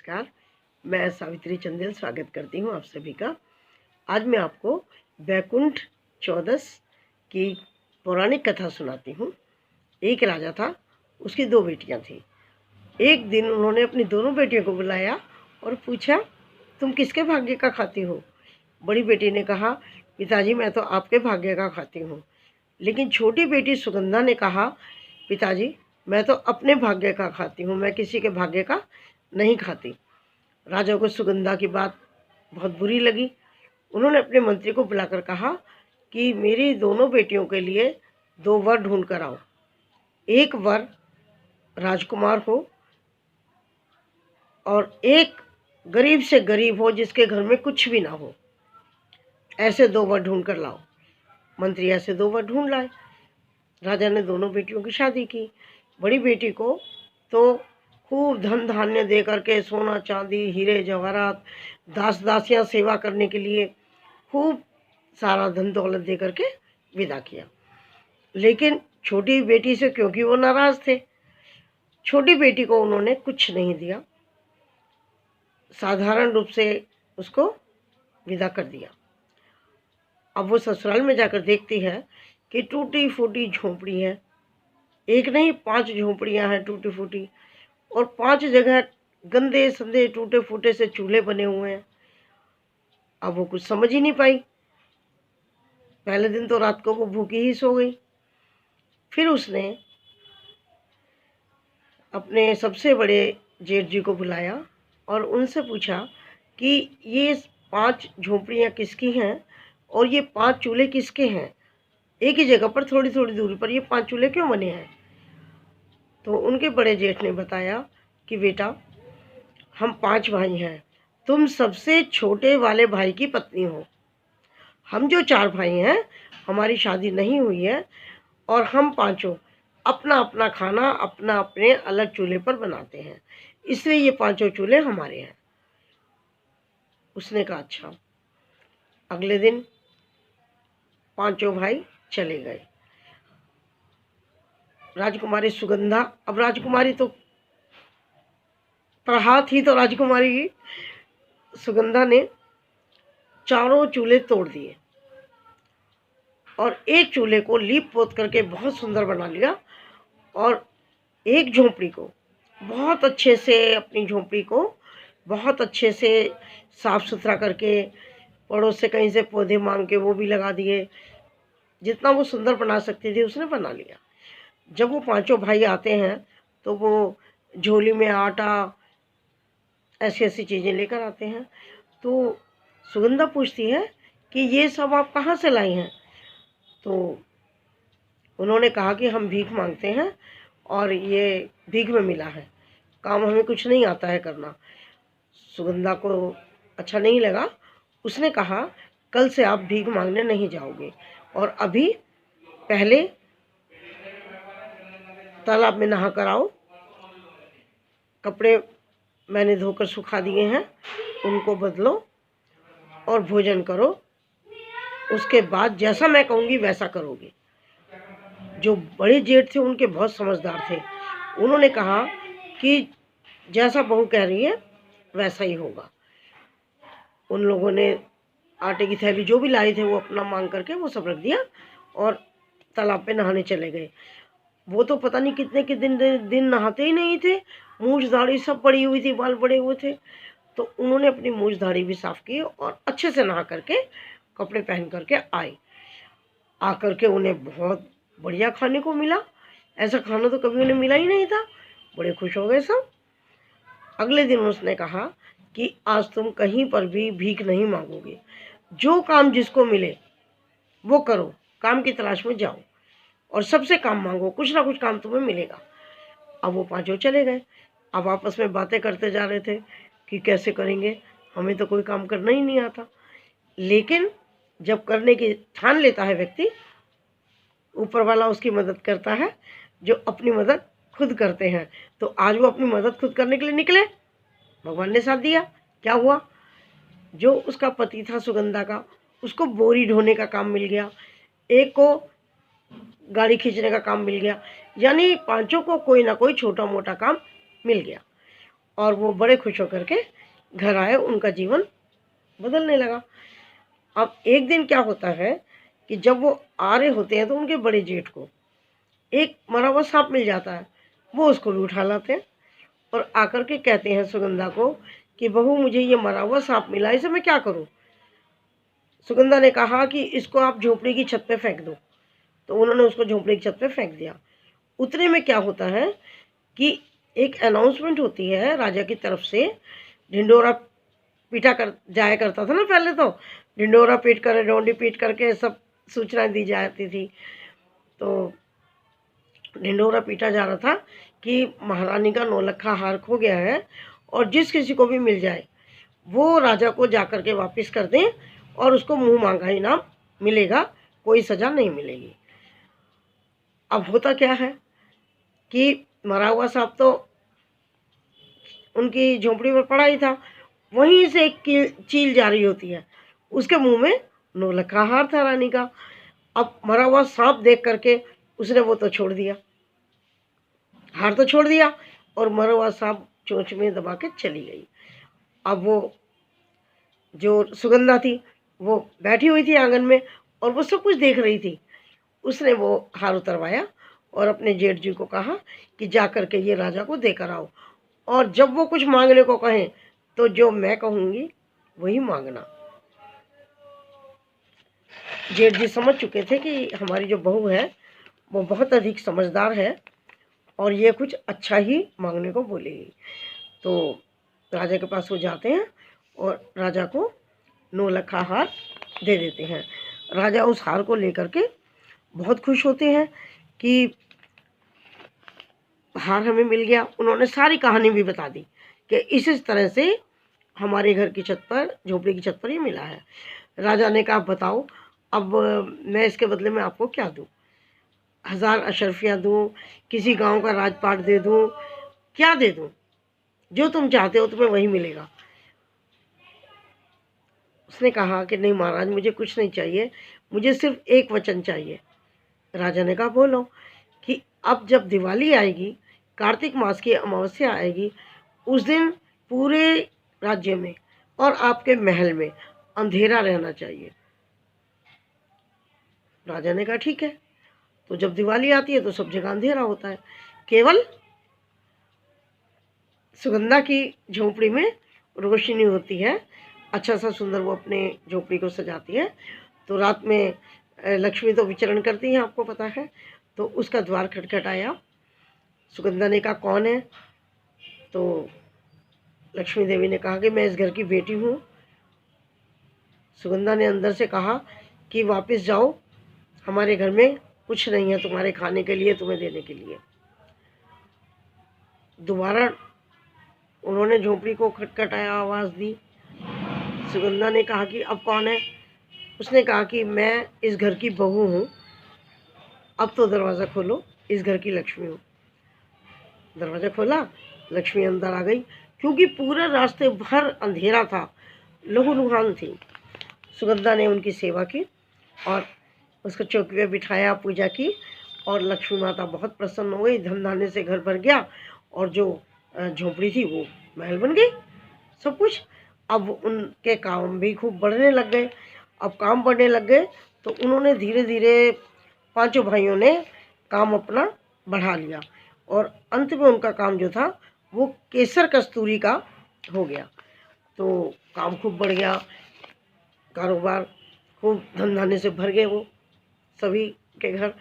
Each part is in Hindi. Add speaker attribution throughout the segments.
Speaker 1: नमस्कार। मैं सावित्री चंदेल स्वागत करती हूँ आप सभी का। आज मैं आपको वैकुंठ चौदस की पौराणिक कथा सुनाती हूँ। एक राजा था, उसकी 2 बेटियाँ थीं। एक दिन उन्होंने अपनी दोनों बेटियों को बुलाया और पूछा, तुम किसके भाग्य का खाती हो? बड़ी बेटी ने कहा, पिताजी मैं तो आपके भाग्य का खाती हूँ। लेकिन छोटी बेटी सुगंधा ने कहा, पिताजी मैं तो अपने भाग्य का खाती हूँ, मैं किसी के भाग्य का नहीं खाती। राजा को सुगंधा की बात बहुत बुरी लगी। उन्होंने अपने मंत्री को बुलाकर कहा कि मेरी दोनों बेटियों के लिए 2 वर ढूंढ कर आओ। एक वर राजकुमार हो और एक गरीब से गरीब हो जिसके घर में कुछ भी ना हो। ऐसे 2 वर ढूंढ कर लाओ। मंत्री ऐसे 2 वर ढूंढ लाए। राजा ने दोनों बेटियों की शादी की। बड़ी बेटी को तो खूब धन धान्य दे करके, सोना चांदी हीरे जवाहरात, दास दासियां सेवा करने के लिए खूब सारा धन दौलत दे करके विदा किया। लेकिन छोटी बेटी से क्योंकि वो नाराज थे, छोटी बेटी को उन्होंने कुछ नहीं दिया, साधारण रूप से उसको विदा कर दिया। अब वो ससुराल में जाकर देखती है कि टूटी फूटी झोंपड़ी है। एक नहीं 5 झोंपड़ियां हैं टूटी फूटी, और 5 जगह गंदे संदे टूटे फूटे से चूल्हे बने हुए हैं। अब वो कुछ समझ ही नहीं पाई। पहले दिन तो रात को वो भूखी ही सो गई। फिर उसने अपने सबसे बड़े जेठ जी को बुलाया और उनसे पूछा कि ये 5 झोंपड़ियाँ किसकी हैं और ये 5 चूल्हे किसके हैं? एक ही जगह पर थोड़ी थोड़ी दूरी पर ये 5 चूल्हे क्यों बने हैं? तो उनके बड़े जेठ ने बताया कि बेटा हम 5 भाई हैं, तुम सबसे छोटे वाले भाई की पत्नी हो। हम जो 4 भाई हैं, हमारी शादी नहीं हुई है और हम पांचों अपना अपना खाना अपना अपने अलग चूल्हे पर बनाते हैं, इसलिए ये 5 चूल्हे हमारे हैं। उसने कहा अच्छा। अगले दिन 5 भाई चले गए। राजकुमारी सुगंधा, अब राजकुमारी तो प्रहात ही, तो राजकुमारी सुगंधा ने 4 चूल्हे तोड़ दिए और एक चूल्हे को लीप पोत करके बहुत सुंदर बना लिया और एक झोंपड़ी को बहुत अच्छे से, अपनी झोंपड़ी को बहुत अच्छे से साफ सुथरा करके, पड़ोस से कहीं से पौधे मांग के वो भी लगा दिए। जितना वो सुंदर बना सकती थी उसने बना लिया। जब वो 5 भाई आते हैं तो वो झोली में आटा, ऐसी ऐसी चीज़ें लेकर आते हैं। तो सुगंधा पूछती है कि ये सब आप कहाँ से लाई हैं? तो उन्होंने कहा कि हम भीख मांगते हैं और ये भीख में मिला है, काम हमें कुछ नहीं आता है करना। सुगंधा को अच्छा नहीं लगा। उसने कहा कल से आप भीख मांगने नहीं जाओगे और अभी पहले तालाब में नहा कर आओ। कपड़े मैंने धोकर सुखा दिए हैं, उनको बदलो और भोजन करो। उसके बाद जैसा मैं कहूँगी वैसा करोगे। जो बड़े जेठ थे उनके बहुत समझदार थे। उन्होंने कहा कि जैसा बहू कह रही है वैसा ही होगा। उन लोगों ने आटे की थैली जो भी लाए थे वो अपना मांग करके वो सब रख दिया और तालाब पे नहाने चले गए। वो तो पता नहीं कितने के दिन नहाते ही नहीं थे। मूछ दाढ़ी सब पड़ी हुई थी, बाल पड़े हुए थे। तो उन्होंने अपनी मूछ दाढ़ी भी साफ की और अच्छे से नहा करके कपड़े पहन करके आए। आकर के उन्हें बहुत बढ़िया खाने को मिला। ऐसा खाना तो कभी उन्हें मिला ही नहीं था। बड़े खुश हो गए सब। अगले दिन उसने कहा कि आज तुम कहीं पर भी भीख नहीं मांगोगे, जो काम जिसको मिले वो करो, काम की तलाश में जाओ और सबसे काम मांगो, कुछ ना कुछ काम तुम्हें मिलेगा। अब वो 5 चले गए। अब आपस में बातें करते जा रहे थे कि कैसे करेंगे, हमें तो कोई काम करना ही नहीं आता। लेकिन जब करने की ठान लेता है व्यक्ति, ऊपर वाला उसकी मदद करता है। जो अपनी मदद खुद करते हैं, तो आज वो अपनी मदद खुद करने के लिए निकले, भगवान ने साथ दिया। क्या हुआ, जो उसका पति था सुगंधा का, उसको बोरी ढोने का काम मिल गया, एक को गाड़ी खींचने का काम मिल गया। यानी 5 को कोई ना कोई छोटा मोटा काम मिल गया। और वो बड़े खुश होकर के घर आए, उनका जीवन बदलने लगा। अब एक दिन क्या होता है कि जब वो आ रहे होते हैं तो उनके बड़े जेठ को एक मरा हुआ सांप मिल जाता है। वो उसको भी उठा लाते हैं और आकर के कहते हैं सुगंधा को कि बहू, मुझे ये मरा हुआ सांप मिला, इसे मैं क्या करूं? सुगंधा ने कहा कि इसको आप झोपड़ी की छत पे फेंक दो। तो उन्होंने उसको झोपड़ी की छत पे फेंक दिया। उतने में क्या होता है कि एक अनाउंसमेंट होती है राजा की तरफ से। ढिंडोरा पीटा कर जाया करता था ना पहले, तो ढिंडोरा पीट कर, डोंडी पीट करके सब सूचना दी जाती थी। तो ढिंडोरा पीटा जा रहा था कि महारानी का नौलखा हार खो गया है और जिस किसी को भी मिल जाए वो राजा को जाकर के वापस कर दें और उसको मुंह मांगा इनाम मिलेगा, कोई सजा नहीं मिलेगी। अब होता क्या है कि मरा हुआ सांप तो उनकी झोंपड़ी पर पड़ा ही था, वहीं से एक चील जा रही होती है, उसके मुंह में नौलखा हार था रानी का। अब मरा हुआ सांप देख करके उसने वो तो छोड़ दिया, हार तो छोड़ दिया, और मरा हुआ सांप चोंच में दबा के चली गई। अब वो जो सुगंधा थी वो बैठी हुई थी आंगन में और वो सब कुछ देख रही थी। उसने वो हार उतरवाया और अपने जेठ जी को कहा कि जा कर के ये राजा को देकर आओ, और जब वो कुछ मांगने को कहें तो जो मैं कहूँगी वही मांगना। जेठ जी समझ चुके थे कि हमारी जो बहू है वो बहुत अधिक समझदार है और ये कुछ अच्छा ही मांगने को बोलेगी। तो राजा के पास वो जाते हैं और राजा को नौलखा हार दे देते हैं। राजा उस हार को लेकर के बहुत खुश होते हैं कि हार हमें मिल गया। उन्होंने सारी कहानी भी बता दी कि इस तरह से हमारे घर की छत पर, झोपड़ी की छत पर ये मिला है। राजा ने कहा, बताओ अब मैं इसके बदले में आपको क्या दूं? 1000 अशर्फियाँ दूं, किसी गांव का राजपाट दे दूं, क्या दे दूं? जो तुम चाहते हो तुम्हें वही मिलेगा। उसने कहा कि नहीं महाराज, मुझे कुछ नहीं चाहिए, मुझे सिर्फ एक वचन चाहिए। राजा ने कहा, बोलो। कि अब जब दिवाली आएगी, कार्तिक मास की अमावस्या आएगी, उस दिन पूरे राज्य में और आपके महल में अंधेरा रहना चाहिए। राजा ने कहा, ठीक है। तो जब दिवाली आती है तो सब जगह अंधेरा होता है, केवल सुगंधा की झोपड़ी में रोशनी होती है। अच्छा सा सुंदर वो अपने झोपड़ी को सजाती है। तो रात में लक्ष्मी तो विचरण करती हैं, आपको पता है। तो उसका द्वार खटखटाया। सुगंधा ने कहा, कौन है? तो लक्ष्मी देवी ने कहा कि मैं इस घर की बेटी हूँ। सुगंधा ने अंदर से कहा कि वापस जाओ, हमारे घर में कुछ नहीं है तुम्हारे खाने के लिए, तुम्हें देने के लिए। दोबारा उन्होंने झोपड़ी को खटखटाया, आवाज़ दी। सुगंधा ने कहा कि अब कौन है? उसने कहा कि मैं इस घर की बहू हूँ, अब तो दरवाज़ा खोलो, इस घर की लक्ष्मी हूँ। दरवाज़ा खोला, लक्ष्मी अंदर आ गई, क्योंकि पूरे रास्ते भर अंधेरा था, लहूलुहान थी। सुगंधा ने उनकी सेवा की और उसको चौकी पे बिठाया, पूजा की, और लक्ष्मी माता बहुत प्रसन्न हो गई। धन धान्य से घर भर गया और जो झोपड़ी थी वो महल बन गई, सब कुछ। अब उनके काम भी खूब बढ़ने लग गए। अब काम बढ़ने लग गए तो उन्होंने धीरे धीरे, पांचों भाइयों ने काम अपना बढ़ा लिया और अंत में उनका काम जो था वो केसर कस्तूरी का हो गया। तो काम खूब बढ़ गया, कारोबार खूब धन धान्य से भर गए वो सभी के घर।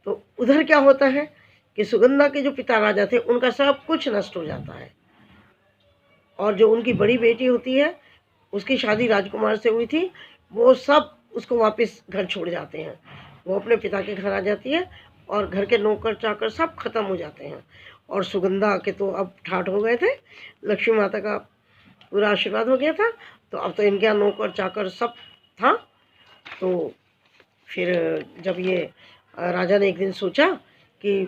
Speaker 1: तो उधर क्या होता है कि सुगंधा के जो पिता राजा थे उनका सब कुछ नष्ट हो जाता है, और जो उनकी बड़ी बेटी होती है उसकी शादी राजकुमार से हुई थी, वो सब उसको वापस घर छोड़ जाते हैं। वो अपने पिता के घर आ जाती है और घर के नौकर चाकर सब खत्म हो जाते हैं। और सुगंधा के तो अब ठाठ हो गए थे, लक्ष्मी माता का पूरा आशीर्वाद हो गया था, तो अब तो इनके यहाँ नौकर चाकर सब था। तो फिर जब ये राजा ने एक दिन सोचा कि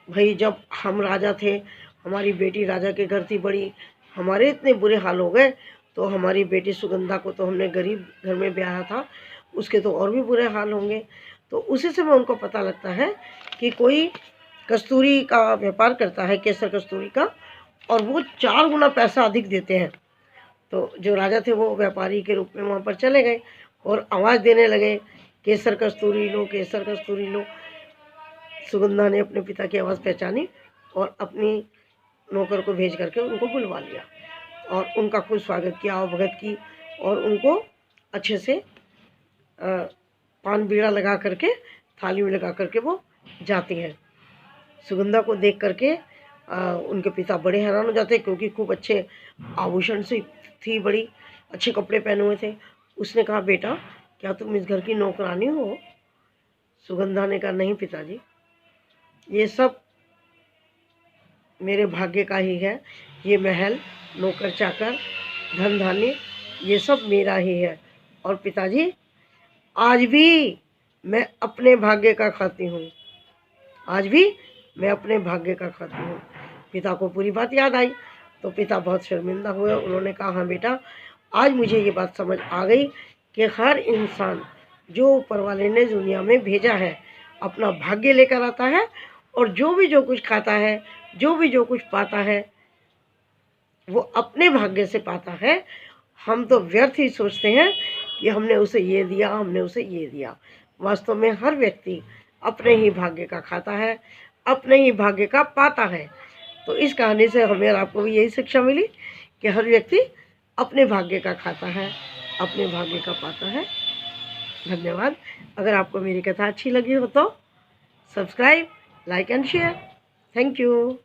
Speaker 1: भाई जब हम राजा थे, हमारी बेटी राजा के घर थी बड़ी, हमारे इतने बुरे हाल हो गए, तो हमारी बेटी सुगंधा को तो हमने गरीब घर में ब्याहा था, उसके तो और भी बुरे हाल होंगे। तो उसी समय उनको पता लगता है कि कोई कस्तूरी का व्यापार करता है, केसर कस्तूरी का, और वो 4 गुना पैसा अधिक देते हैं। तो जो राजा थे वो व्यापारी के रूप में वहाँ पर चले गए और आवाज़ देने लगे, केसर कस्तूरी लो, केसर कस्तूरी लो। सुगंधा ने अपने पिता की आवाज़ पहचानी और अपनी नौकर को भेज करके उनको बुलवा लिया और उनका खूब स्वागत किया, अवगत की और उनको अच्छे से पान बीड़ा लगा करके थाली में लगा करके वो जाती है। सुगंधा को देख करके उनके पिता बड़े हैरान हो जाते क्योंकि खूब अच्छे आभूषण से थी, बड़ी अच्छे कपड़े पहने हुए थे। उसने कहा, बेटा क्या तुम इस घर की नौकरानी हो? सुगंधा ने कहा, नहीं पिताजी, ये सब मेरे भाग्य का ही है। ये महल, नौकर चाकर, धन धान्य, ये सब मेरा ही है। और पिताजी आज भी मैं अपने भाग्य का खाती हूँ, आज भी मैं अपने भाग्य का खाती हूँ। पिता को पूरी बात याद आई तो पिता बहुत शर्मिंदा हुए। उन्होंने कहा, हाँ बेटा, आज मुझे ये बात समझ आ गई कि हर इंसान जो ऊपर वाले ने दुनिया में भेजा है अपना भाग्य लेकर आता है और जो भी जो कुछ खाता है, जो भी जो कुछ पाता है वो अपने भाग्य से पाता है। हम तो व्यर्थ ही सोचते हैं कि हमने उसे ये दिया, हमने उसे ये दिया। वास्तव में हर व्यक्ति अपने ही भाग्य का खाता है, अपने ही भाग्य का पाता है। तो इस कहानी से हमें और आपको भी यही शिक्षा मिली कि हर व्यक्ति अपने भाग्य का खाता है, अपने भाग्य का पाता है। धन्यवाद। अगर आपको मेरी कथा अच्छी लगी हो तो subscribe, like and share. Thank you.